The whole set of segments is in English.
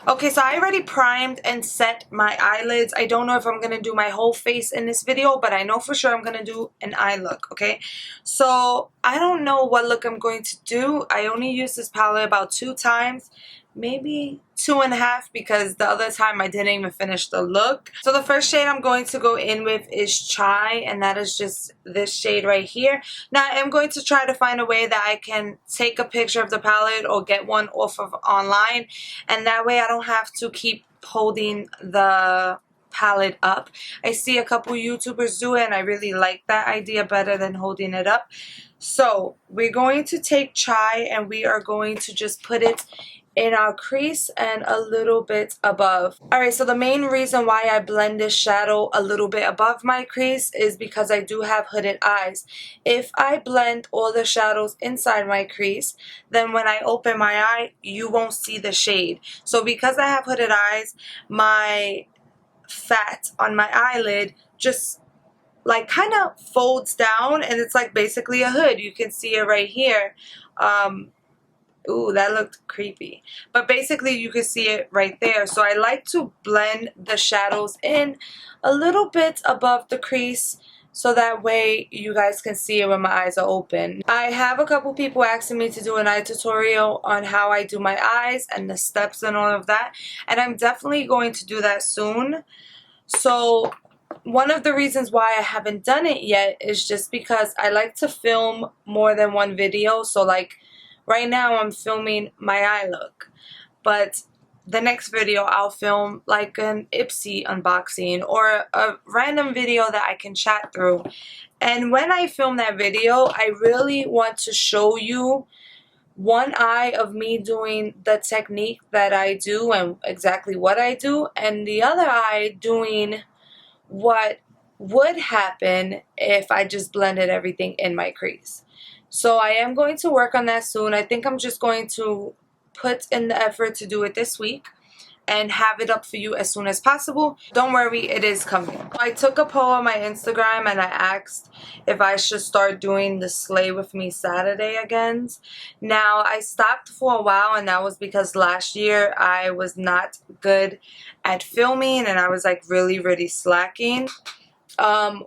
Okay, so I already primed and set my eyelids. I don't know if I'm going to do my whole face in this video, but I know for sure I'm going to do an eye look, okay? So I don't know what look I'm going to do. I only used this palette about 2 times, maybe 2.5, because the other time I didn't even finish the look. So the first shade I'm going to go in with is Chai, and that is just this shade right here. Now I am going to try to find a way that I can take a picture of the palette or get one off of online, and that way I don't have to keep holding the palette up. I see a couple YouTubers do it, and I really like that idea better than holding it up. So we're going to take Chai and we are going to just put it in our crease and a little bit above. Alright, so the main reason why I blend this shadow a little bit above my crease is because I do have hooded eyes. If I blend all the shadows inside my crease, then when I open my eye, you won't see the shade. So because I have hooded eyes, my fat on my eyelid just like kind of folds down, and it's like basically a hood. You can see it right here. Ooh, that looked creepy. But basically you can see it right there. So I like to blend the shadows in a little bit above the crease, so that way you guys can see it when my eyes are open. I have a couple people asking me to do an eye tutorial on how I do my eyes and the steps and all of that. And I'm definitely going to do that soon. So one of the reasons why I haven't done it yet is just because I like to film more than one video. So like right now I'm filming my eye look, but the next video I'll film like an Ipsy unboxing or a random video that I can chat through. And when I film that video, I really want to show you one eye of me doing the technique that I do and exactly what I do, and the other eye doing what would happen if I just blended everything in my crease. So I am going to work on that soon. I think I'm just going to put in the effort to do it this week and have it up for you as soon as possible. Don't worry, it is coming. I took a poll on my Instagram and I asked if I should start doing the Slay With Me Saturday again. Now, I stopped for a while, and that was because last year I was not good at filming and I was like really slacking.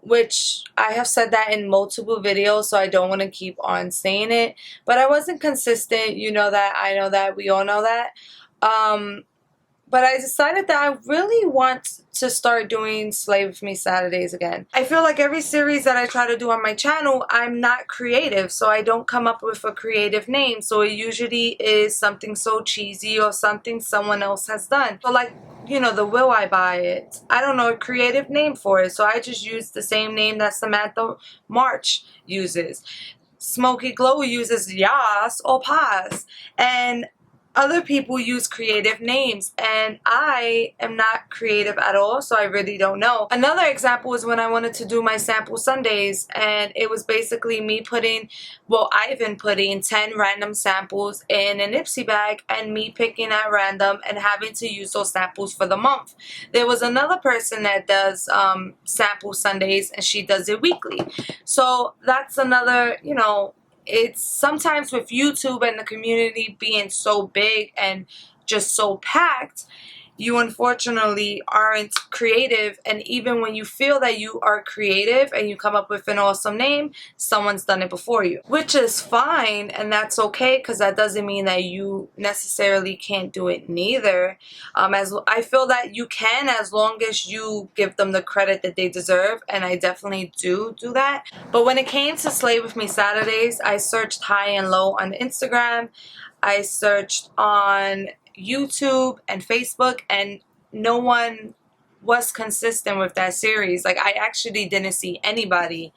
Which I have said that in multiple videos, so I don't want to keep on saying it. But I wasn't consistent, you know that, I know that, we all know that. But I decided that I really want to start doing Slay With Me Saturdays again. I feel like every series that I try to do on my channel, I'm not creative, so I don't come up with a creative name. So it usually is something so cheesy or something someone else has done. So like, you know, the Will I Buy It? I don't know a creative name for it, so I just use the same name that Samantha March uses. Smoky Glow uses Yas or Paz. And other people use creative names, and I am not creative at all, so I really don't know. Another example is when I wanted to do my sample Sundays, and it was basically me putting, well, Ivan putting 10 random samples in an Ipsy bag and me picking at random and having to use those samples for the month. There was another person that does sample Sundays, and she does it weekly. So that's another, you know, it's sometimes with YouTube and the community being so big and just so packed, you unfortunately aren't creative, and even when you feel that you are creative and you come up with an awesome name, someone's done it before you, which is fine, and that's okay, because that doesn't mean that you necessarily can't do it neither. As I feel that you can, as long as you give them the credit that they deserve, and I definitely do that. But when it came to Slay With Me Saturdays, I searched high and low on Instagram, I searched on YouTube and Facebook, and no one was consistent with that series. Like, I actually didn't see anybody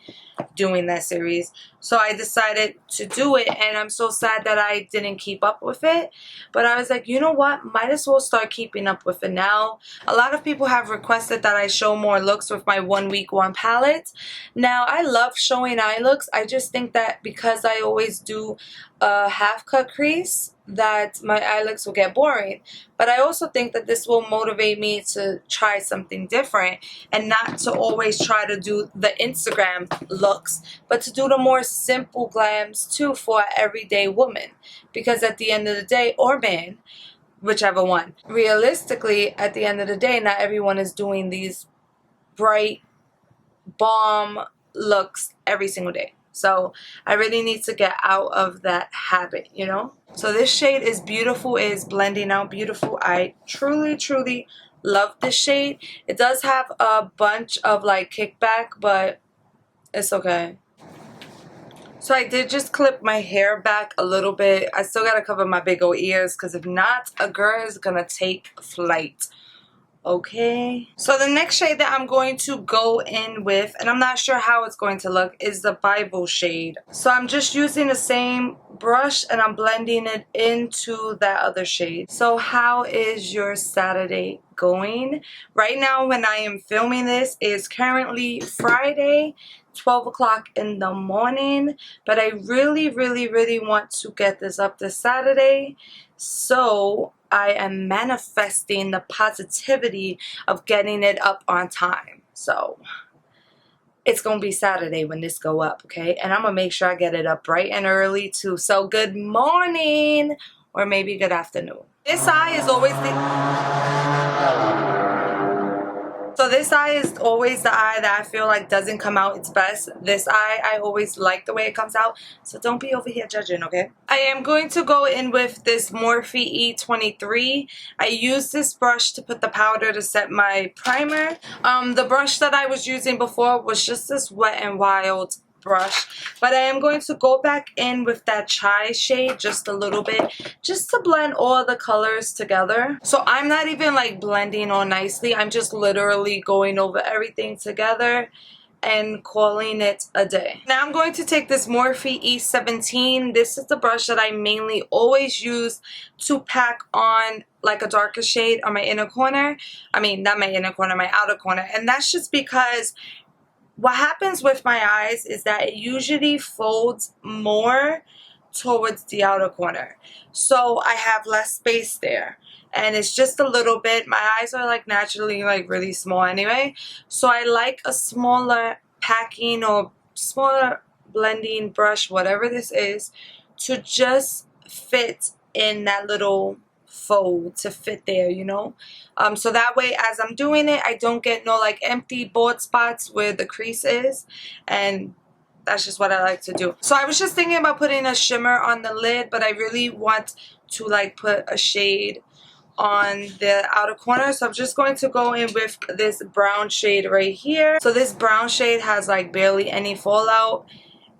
doing that series, so I decided to do it, and I'm so sad that I didn't keep up with it. But I was like, you know what, might as well start keeping up with it now. A lot of people have requested that I show more looks with my 1 week 1 palette. Now, I love showing eye looks. I just think that because I always do a half cut crease, that my eye looks will get boring. But I also think that this will motivate me to try something different, and not to always try to do the Instagram looks, but to do the more simple glams too for an everyday woman. Because at the end of the day, or man, whichever one. Realistically, at the end of the day, not everyone is doing these bright bomb looks every single day. So I really need to get out of that habit, you know? So this shade is beautiful. It is blending out beautiful. I truly love this shade. It does have a bunch of like kickback, but it's okay. So I did just clip my hair back a little bit. I still gotta cover my big old ears because if not, a girl is gonna take flight. Okay, so the next shade that I'm going to go in with, and I'm not sure how it's going to look, is the Bible shade. So I'm just using the same brush and I'm blending it into that other shade. So how is your Saturday going? Right now when I am filming this, is currently Friday, 12 o'clock in the morning, but I really want to get this up this Saturday. So I am manifesting the positivity of getting it up on time. So it's gonna be Saturday when this go up, okay? And I'm gonna make sure I get it up bright and early too. So good morning, or maybe good afternoon. This eye is always this eye is always the eye that I feel like doesn't come out its best. This eye, I always like the way it comes out. So don't be over here judging, okay? I am going to go in with this Morphe E23. I used this brush to put the powder to set my primer. The brush that I was using before was just this Wet n Wild brush, but I am going to go back in with that chai shade just a little bit, just to blend all the colors together. So I'm not even like blending all nicely, I'm just literally going over everything together and calling it a day. Now I'm going to take this Morphe E17. This is the brush that I mainly always use to pack on like a darker shade on my inner corner. I mean, not my inner corner, my outer corner. And that's just because what happens with my eyes is that it usually folds more towards the outer corner. So I have less space there. And it's just a little bit. My eyes are like naturally like really small anyway. So I like a smaller packing or smaller blending brush, whatever this is, to just fit in that little fold, to fit there, you know. So that way as I'm doing it, I don't get no like empty bald spots where the crease is, and that's just what I like to do. So I was just thinking about putting a shimmer on the lid, but I really want to like put a shade on the outer corner. So I'm just going to go in with this brown shade right here. So this brown shade has like barely any fallout,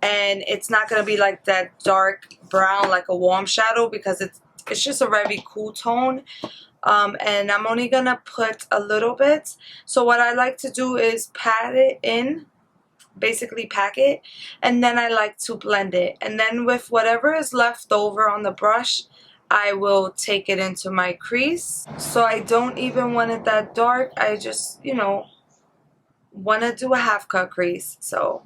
and it's not going to be like that dark brown like a warm shadow because it's just a very cool tone. And I'm only gonna put a little bit. So what I like to do is pat it in, basically pack it, and then I like to blend it, and then with whatever is left over on the brush, I will take it into my crease. So I don't even want it that dark, I just, you know, want to do a half cut crease. So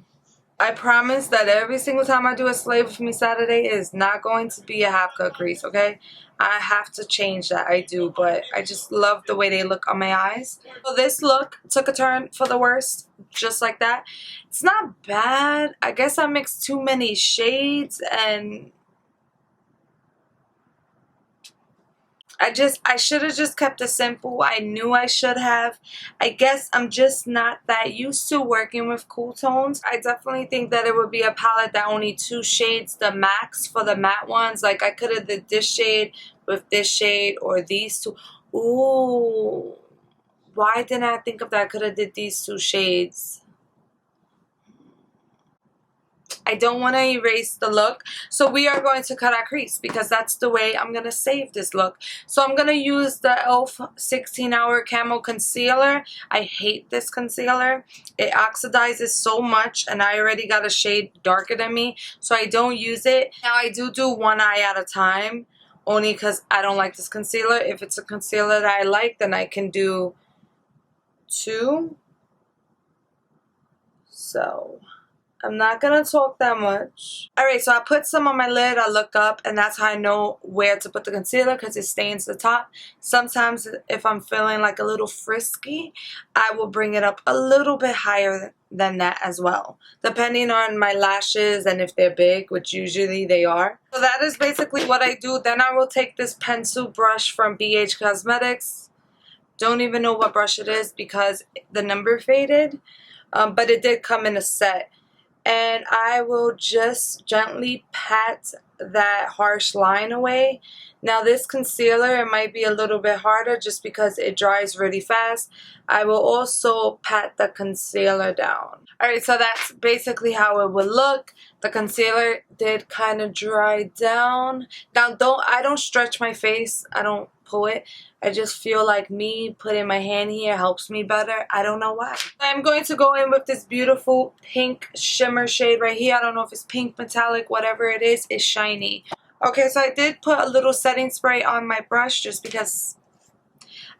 I promise that every single time I do a Slay With Me Saturday, it is not going to be a half cut crease, okay? I have to change that, I do, but I just love the way they look on my eyes. So this look took a turn for the worst, just like that. It's not bad. I guess I mixed too many shades, and I should have just kept it simple. I knew I should have. I guess I'm just not that used to working with cool tones. I definitely think that it would be a palette that only 2 shades the max for the matte ones. Like I could have did this shade with this shade, or these two. Ooh, why didn't I think of that? I could have did these 2 shades. I don't want to erase the look, so we are going to cut our crease because that's the way I'm going to save this look. So I'm going to use the e.l.f. 16-Hour Camo Concealer. I hate this concealer. It oxidizes so much, and I already got a shade darker than me, so I don't use it. Now I do one eye at a time, only because I don't like this concealer. If it's a concealer that I like, then I can do 2. So I'm not gonna talk that much. Alright, so I put some on my lid, I look up, and that's how I know where to put the concealer because it stains the top. Sometimes if I'm feeling like a little frisky, I will bring it up a little bit higher than that as well, depending on my lashes and if they're big, which usually they are. So that is basically what I do. Then I will take this pencil brush from BH Cosmetics. Don't even know what brush it is because the number faded, but it did come in a set. And I will just gently pat that harsh line away. Now this concealer, it might be a little bit harder just because it dries really fast. I will also pat the concealer down. Alright, so that's basically how it would look. The concealer did kind of dry down. Now I don't stretch my face. I don't pull it. I just feel like me putting my hand here helps me better. I don't know why. I'm going to go in with this beautiful pink shimmer shade right here. I don't know if it's pink, metallic, whatever it is. It's shiny. Okay, so I did put a little setting spray on my brush just because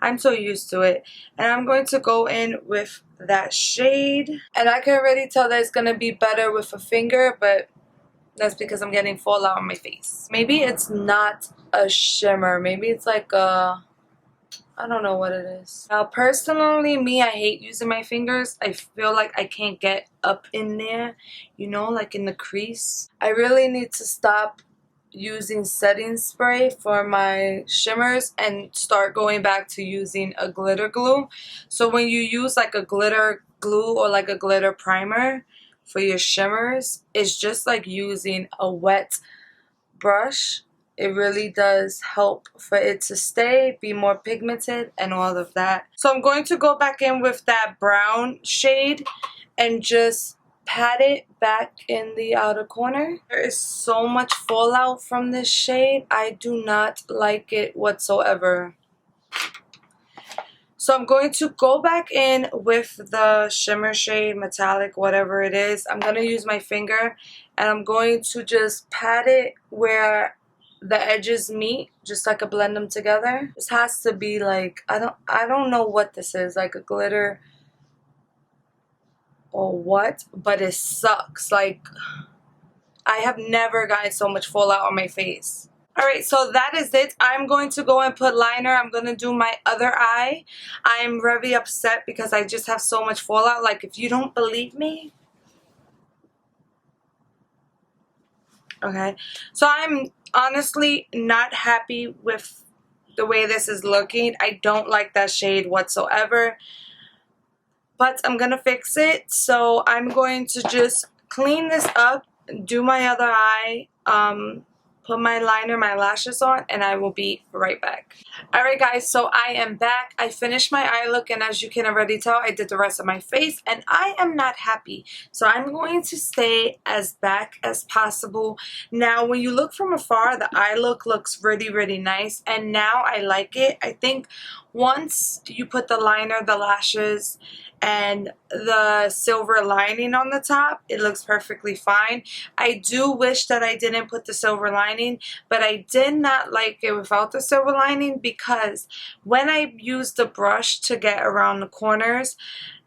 I'm so used to it. And I'm going to go in with that shade. And I can already tell that it's going to be better with a finger, but that's because I'm getting fallout on my face. Maybe it's not a shimmer. Maybe it's like a... I don't know what it is. Now, personally, me, I hate using my fingers. I feel like I can't get up in there, you know, like in the crease. I really need to stop using setting spray for my shimmers and start going back to using a glitter glue. So when you use like a glitter glue or like a glitter primer for your shimmers, it's just like using a wet brush. It really does help for it to stay, be more pigmented, and all of that. So I'm going to go back in with that brown shade and just pat it back in the outer corner. There is so much fallout from this shade. I do not like it whatsoever. So I'm going to go back in with the shimmer shade, metallic, whatever it is. I'm going to use my finger and I'm going to just pat it where the edges meet, just like a blend them together. This has to be like, I don't know what this is, like a glitter or what, but it sucks. Like, I have never gotten so much fallout on my face. Alright, so that is it. I'm going to go and put liner. I'm going to do my other eye. I'm very upset because I just have so much fallout. Like, if you don't believe me. Okay, so I'm honestly not happy with the way this is looking. I don't like that shade whatsoever. But I'm going to fix it. So I'm going to just clean this up, do my other eye, put my liner, my lashes on, and I will be right back. Alright guys, so I am back. I finished my eye look, and as you can already tell, I did the rest of my face, and I am not happy. So I'm going to stay as back as possible. Now, when you look from afar, the eye look looks really, really nice, and now I like it. I think once you put the liner, the lashes, and the silver lining on the top, it looks perfectly fine. I do wish that I didn't put the silver lining, but I did not like it without the silver lining because when I used the brush to get around the corners,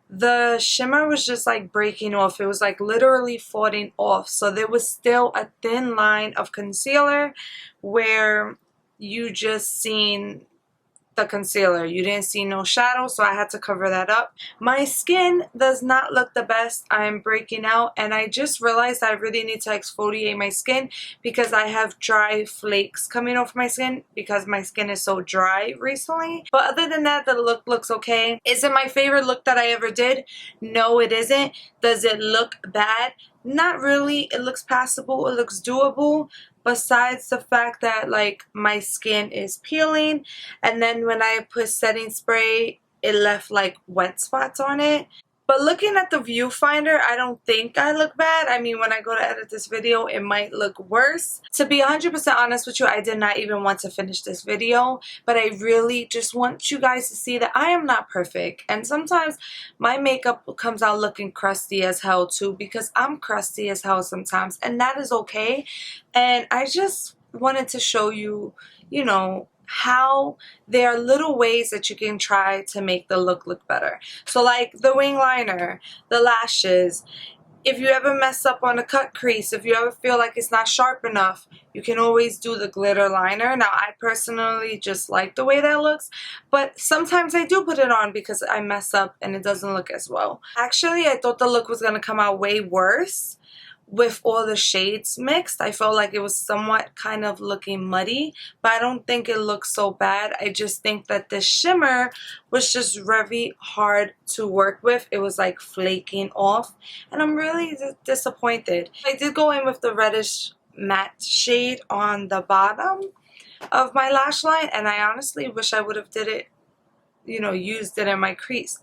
the shimmer was just like breaking off. It was like literally falling off. So there was still a thin line of concealer where you just seen the concealer. You didn't see no shadow, so I had to cover that up. My skin does not look the best. I'm breaking out, and I just realized I really need to exfoliate my skin because I have dry flakes coming off my skin because my skin is so dry recently. But other than that, the look looks okay. Is it my favorite look that I ever did? No, it isn't. Does it look bad? Not really. It looks passable. It looks doable. Besides the fact that like my skin is peeling, and then when I put setting spray, it left like wet spots on it. But looking at the viewfinder, I don't think I look bad. I mean, when I go to edit this video, it might look worse. To be 100% honest with you, I did not even want to finish this video. But I really just want you guys to see that I am not perfect. And sometimes my makeup comes out looking crusty as hell too, because I'm crusty as hell sometimes. And that is okay. And I just wanted to show you, you know, how there are little ways that you can try to make the look better. So like the wing liner, the lashes, If you ever mess up on a cut crease, if you ever feel like it's not sharp enough, you can always do the glitter liner. Now, I personally just like the way that looks, but sometimes I do put it on because I mess up and it doesn't look as well. Actually, I thought the look was going to come out way worse with all the shades mixed. I felt like it was somewhat kind of looking muddy, but I don't think it looks so bad. I just think that the shimmer was just very hard to work with. It was like flaking off, and I'm really disappointed. I did go in with the reddish matte shade on the bottom of my lash line, and I honestly wish I would have did it, you know, used it in my crease.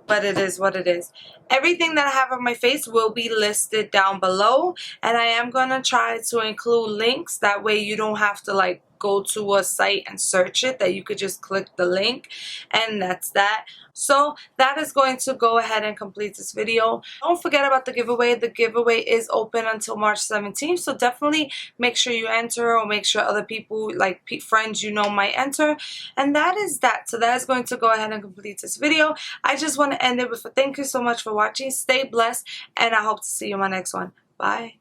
But it is what it is. Everything that I have on my face will be listed down below, and I am going to try to include links. That way you don't have to like go to a site and search it, that you could just click the link, and that's that. So that is going to go ahead and complete this video. Don't forget about the giveaway. The giveaway is open until March 17th, so definitely make sure you enter, or make sure other people, like friends you know, might enter. And that is that. So that is going to go ahead and complete this video. I just want to end it with a thank you so much for watching. Stay blessed, and I hope to see you in my next one. Bye.